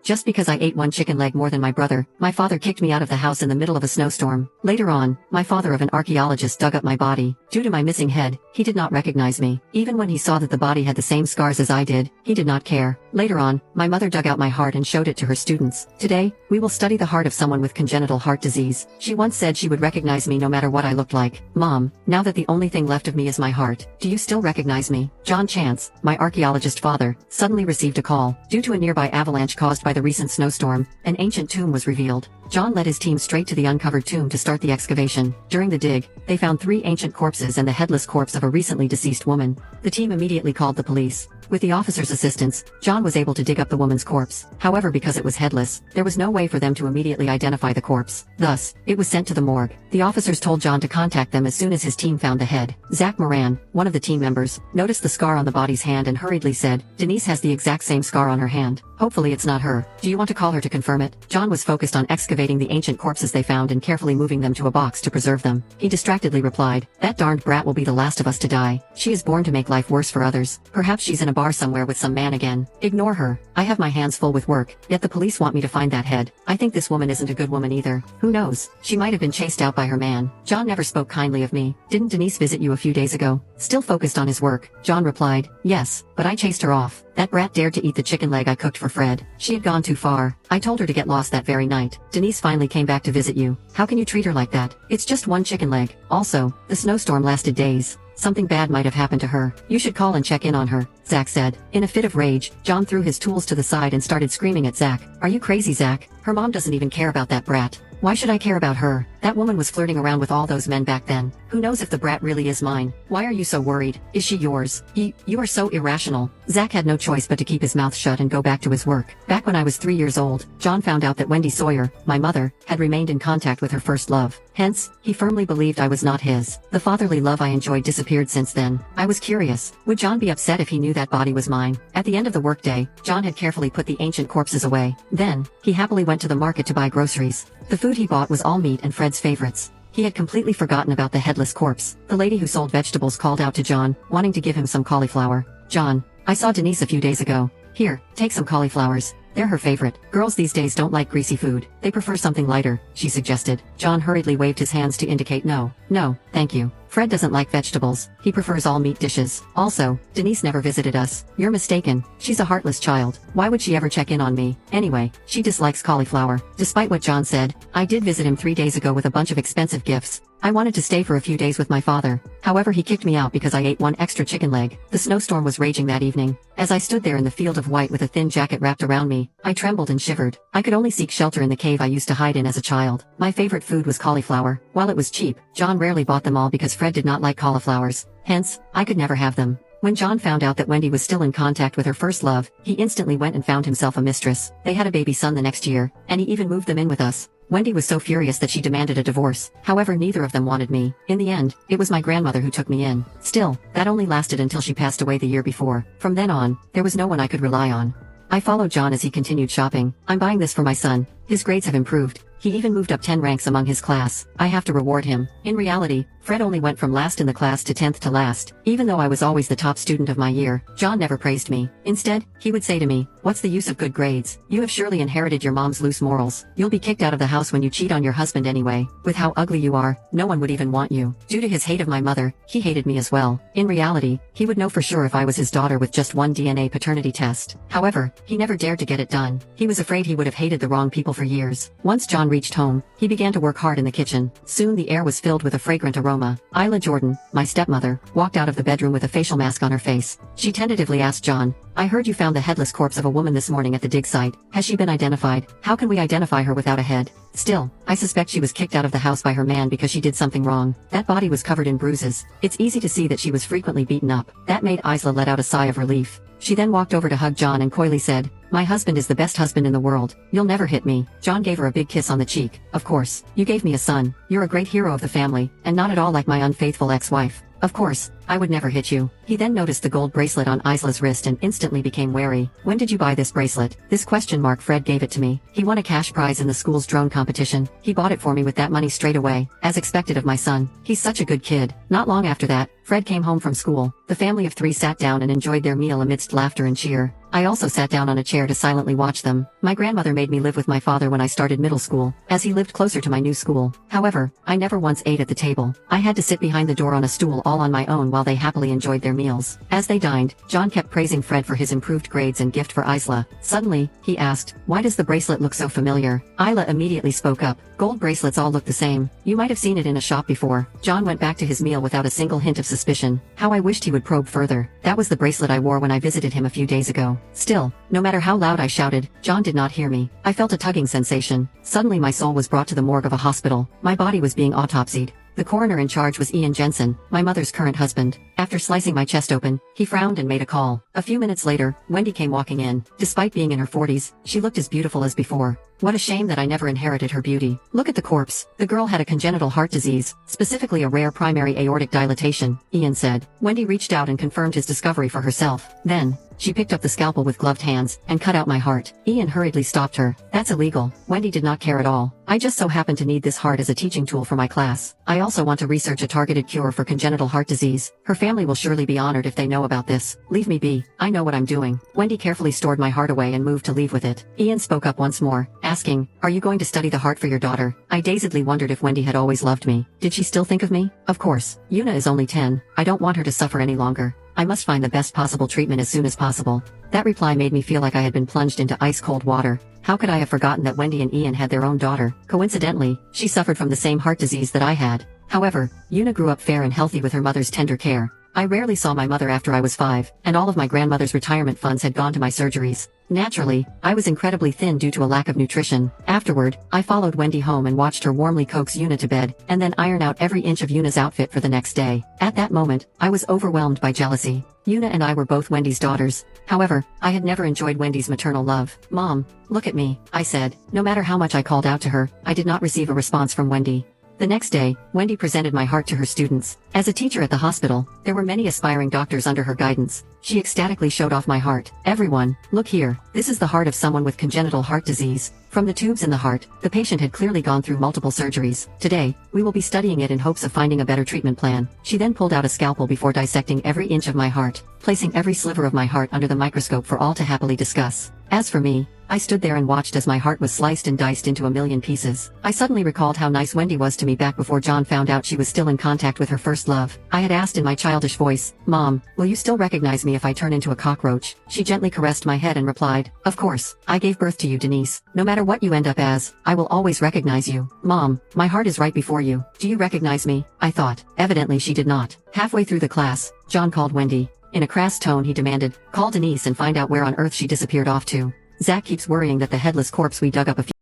just because I ate one chicken leg more than my brother. My father kicked me out of the house in the middle of a snowstorm. Later on, my father of an archaeologist dug up my body. Due to my missing head, he did not recognize me. Even when he saw that the body had the same scars as I did, he did not care. Later on, my mother dug out my heart and showed it to her students. Today, we will study the heart of someone with congenital heart disease. She once said she would recognize me no matter what I looked like. Mom, now that the only thing left of me is my heart, do you still recognize me? John Chance, my archaeologist father, suddenly received a call. Due to a nearby avalanche caused by the recent snowstorm, an ancient tomb was revealed. John led his team straight to the uncovered tomb to start the excavation. During the dig, they found 3 ancient corpses and the headless corpse of a recently deceased woman. The team immediately called the police. With the officer's assistance, John was able to dig up the woman's corpse. However, because it was headless, there was no way for them to immediately identify the corpse. Thus, it was sent to the morgue. The officers told John to contact them as soon as his team found the head. Zach Moran, one of the team members, noticed the scar on the body's hand and hurriedly said, "Denise has the exact same scar on her hand. Hopefully it's not her. Do you want to call her to confirm it?" John was focused on excavating the ancient corpses they found and carefully moving them to a box to preserve them. He distractedly replied, "That darned brat will be the last of us to die. She is born to make life worse for others. Perhaps she's in a bar somewhere with some man again. Ignore her. I have my hands full with work, yet the police want me to find that head. I think this woman isn't a good woman either. Who knows? She might have been chased out by her man. John never spoke kindly of me. Didn't Denise visit you a few days ago?" Still focused on his work, John replied, "Yes, but I chased her off. That brat dared to eat the chicken leg I cooked for Fred. She had gone too far. I told her to get lost that very night. Denise finally came back to visit you. How can you treat her like that? It's just one chicken leg. Also, the snowstorm lasted days. Something bad might have happened to her. You should call and check in on her," Zach said. In a fit of rage, John threw his tools to the side and started screaming at Zach. "Are you crazy, Zach? Her mom doesn't even care about that brat. Why should I care about her? That woman was flirting around with all those men back then. Who knows if the brat really is mine? Why are you so worried? Is she yours? You are so irrational." Zach had no choice but to keep his mouth shut and go back to his work. Back when I was 3 years old, John found out that Wendy Sawyer, my mother, had remained in contact with her first love. Hence, he firmly believed I was not his. The fatherly love I enjoyed disappeared since then. I was curious, would John be upset if he knew that body was mine? At the end of the workday, John had carefully put the ancient corpses away. Then, he happily went to the market to buy groceries. The food he bought was all meat and Fred's favorites. He had completely forgotten about the headless corpse. The lady who sold vegetables called out to John, wanting to give him some cauliflower. "John, I saw Denise a few days ago. Here, take some cauliflowers. They're her favorite. Girls these days don't like greasy food. They prefer something lighter," she suggested. John hurriedly waved his hands to indicate no. "No, thank you. Fred doesn't like vegetables. He prefers all meat dishes. Also, Denise never visited us. You're mistaken. She's a heartless child. Why would she ever check in on me? Anyway, she dislikes cauliflower." Despite what John said, I did visit him 3 days ago with a bunch of expensive gifts. I wanted to stay for a few days with my father. However, he kicked me out because I ate one extra chicken leg. The snowstorm was raging that evening. As I stood there in the field of white with a thin jacket wrapped around me, I trembled and shivered. I could only seek shelter in the cave I used to hide in as a child. My favorite food was cauliflower. While it was cheap, John rarely bought them all because Fred did not like cauliflowers. Hence, I could never have them. When John found out that Wendy was still in contact with her first love, he instantly went and found himself a mistress. They had a baby son the next year, and he even moved them in with us. Wendy was so furious that she demanded a divorce. However, neither of them wanted me. In the end, it was my grandmother who took me in. Still, that only lasted until she passed away the year before. From then on, there was no one I could rely on. I followed John as he continued shopping. "I'm buying this for my son. His grades have improved. He even moved up 10 ranks among his class. I have to reward him." In reality, Fred only went from last in the class to 10th to last. Even though I was always the top student of my year, John never praised me. Instead, he would say to me, "What's the use of good grades? You have surely inherited your mom's loose morals. You'll be kicked out of the house when you cheat on your husband anyway. With how ugly you are, no one would even want you." Due to his hate of my mother, he hated me as well. In reality, he would know for sure if I was his daughter with just one DNA paternity test. However, he never dared to get it done. He was afraid he would have hated the wrong people for years. Once John reached home, he began to work hard in the kitchen. Soon the air was filled with a fragrant aroma. Isla Jordan, my stepmother, walked out of the bedroom with a facial mask on her face. She tentatively asked John, "I heard you found the headless corpse of a woman this morning at the dig site. Has she been identified? How can we identify her without a head?" Still, I suspect she was kicked out of the house by her man because she did something wrong. That body was covered in bruises. It's easy to see that she was frequently beaten up. That made Isla let out a sigh of relief. She then walked over to hug John and coyly said, "My husband is the best husband in the world. You'll never hit me." John gave her a big kiss on the cheek. "Of course, you gave me a son. You're a great hero of the family, and not at all like my unfaithful ex-wife." Of course, I would never hit you. He then noticed the gold bracelet on Isla's wrist and instantly became wary. When did you buy this bracelet? This question mark. Fred gave it to me. He won a cash prize in the school's drone competition. He bought it for me with that money straight away, as expected of my son. He's such a good kid. Not long after that, Fred came home from school. The family of 3 sat down and enjoyed their meal amidst laughter and cheer. I also sat down on a chair to silently watch them. My grandmother made me live with my father when I started middle school, as he lived closer to my new school. However, I never once ate at the table. I had to sit behind the door on a stool all on my own while they happily enjoyed their meals. As they dined, John kept praising Fred for his improved grades and gift for Isla. Suddenly, he asked, "Why does the bracelet look so familiar?" Isla immediately spoke up. "Gold bracelets all look the same. You might have seen it in a shop before." John went back to his meal without a single hint of suspicion. How I wished he would probe further. That was the bracelet I wore when I visited him a few days ago. Still, no matter how loud I shouted, John did not hear me. I felt a tugging sensation. Suddenly my soul was brought to the morgue of a hospital. My body was being autopsied. The coroner in charge was Ian Jensen, my mother's current husband. After slicing my chest open, he frowned and made a call. A few minutes later, Wendy came walking in. Despite being in her 40s, she looked as beautiful as before. What a shame that I never inherited her beauty. Look at the corpse. The girl had a congenital heart disease, specifically a rare primary aortic dilatation, Ian said. Wendy reached out and confirmed his discovery for herself. Then, she picked up the scalpel with gloved hands and cut out my heart. Ian hurriedly stopped her. That's illegal. Wendy did not care at all. I just so happen to need this heart as a teaching tool for my class. I also want to research a targeted cure for congenital heart disease. Her family will surely be honored if they know about this. Leave me be. I know what I'm doing. Wendy carefully stored my heart away and moved to leave with it. Ian spoke up once more, asking, "Are you going to study the heart for your daughter?" I dazedly wondered if Wendy had always loved me. Did she still think of me? Of course. Yuna is only 10. I don't want her to suffer any longer. I must find the best possible treatment as soon as possible. That reply made me feel like I had been plunged into ice-cold water. How could I have forgotten that Wendy and Ian had their own daughter? Coincidentally, she suffered from the same heart disease that I had. However, Yuna grew up fair and healthy with her mother's tender care. I rarely saw my mother after I was 5, and all of my grandmother's retirement funds had gone to my surgeries. Naturally, I was incredibly thin due to a lack of nutrition. Afterward, I followed Wendy home and watched her warmly coax Yuna to bed, and then iron out every inch of Yuna's outfit for the next day. At that moment, I was overwhelmed by jealousy. Yuna and I were both Wendy's daughters. However, I had never enjoyed Wendy's maternal love. "Mom, look at me," I said. No matter how much I called out to her, I did not receive a response from Wendy. The next day, Wendy presented my heart to her students. As a teacher at the hospital, there were many aspiring doctors under her guidance. She ecstatically showed off my heart. "Everyone, look here. This is the heart of someone with congenital heart disease." From the tubes in the heart, the patient had clearly gone through multiple surgeries. "Today, we will be studying it in hopes of finding a better treatment plan." She then pulled out a scalpel before dissecting every inch of my heart, placing every sliver of my heart under the microscope for all to happily discuss. As for me, I stood there and watched as my heart was sliced and diced into a million pieces. I suddenly recalled how nice Wendy was to me back before John found out she was still in contact with her first love. I had asked in my childish voice, "Mom, will you still recognize me if I turn into a cockroach?" She gently caressed my head and replied, "Of course. I gave birth to you, Denise. No matter what you end up as, I will always recognize you." "Mom, my heart is right before you. Do you recognize me?" I thought. Evidently she did not. Halfway through the class, John called Wendy. In a crass tone he demanded, "Call Denise and find out where on earth she disappeared off to. Zach keeps worrying that the headless corpse we dug up a few